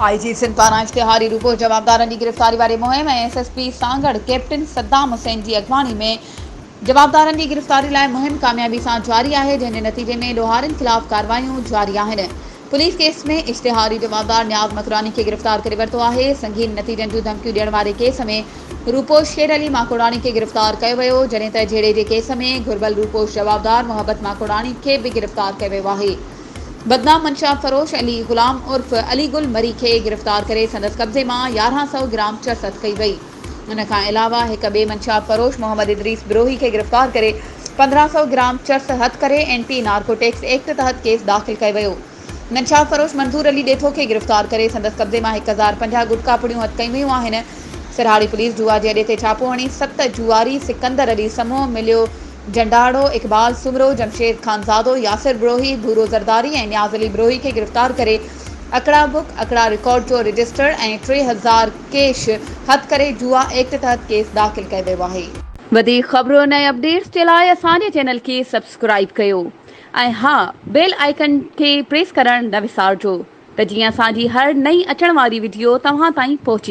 IG Sindh पारां इश्तिहारी रूपो जवाबदारनि जी गिरफ़्तारी वारी मुहिम ऐं एसएसपी सां गॾु कैप्टन सद्दाम हुसैन जी अॻवानी में जवाबदारनि जी गिरफ़्तारी लाइ मुहिम कामयाबी सां जारी आहे, जंहिंजे नतीजे में ॾोहारियुनि ख़िलाफ़ कार्रवायूं जारी आहिनि। पुलिस केस में इश्तिहारी जवाबदार न्याज़ मकरानी खे गिरफ़्तार करे वरितो आहे। संगीन नतीजनि जूं धमकियूं ॾियण वारे केस में रूपोश शेर अली माकोड़ानी खे गिरफ़्तार कयो वियो, जॾहिं त झेड़े जे केस में घुरिबल रूपोश जवाबदार मोहब्बत माकोड़ानी खे बि गिरफ़्तार कयो वियो आहे। बदनाम मंशा फरोश अली गुलाम उर्फ़ अली गुल मरी खे गिरफ़्तार करे संदसि कब्ज़े मां 1100 ग्राम चर्स हथ कई वई। उन खां अलावा हिक ॿिए मंशा फरोश मोहम्मद इदरीस बिरोही खे गिरफ़्तार करे 1500 ग्राम चर्स हथ करे एंटी नार्कोटिक्स एक्ट तहत केस दाख़िल कयो वियो। मंशा फरोश मंजूर अली ॾेथो खे गिरफ़्तार करे संदसि कब्ज़े मां 1050 गुटका पुड़ियूं हथ कयूं वियूं आहिनि। सिरहाड़ी पुलिस जुआ जे अॾे ते छापो हणी 7 जुआरी सिकंदर अली समूह मिलियो जंडाड़ो इक़बाल सुमरो जमशेद खानज़ादो यासिर बिरोही भूरो ज़रदारी ऐं न्याज़ अली बिरोही खे गिरफ़्तार करे अकड़ा बुक अकड़ा रिकॉर्ड जो रजिस्टर ऐं 3000 कैश हथ करे जुआ एक्ट तहत केस दाख़िल कयो वियो आहे। वधीक ख़बरुनि ऐं अपडेट्स जे लाइ असांजे चैनल खे सब्सक्राइब कयो ऐं हा, बेल आइकन खे प्रेस करणु न विसारिजो त जीअं असांजी हर नई अचण वारी वीडियो तव्हां ताईं पहुची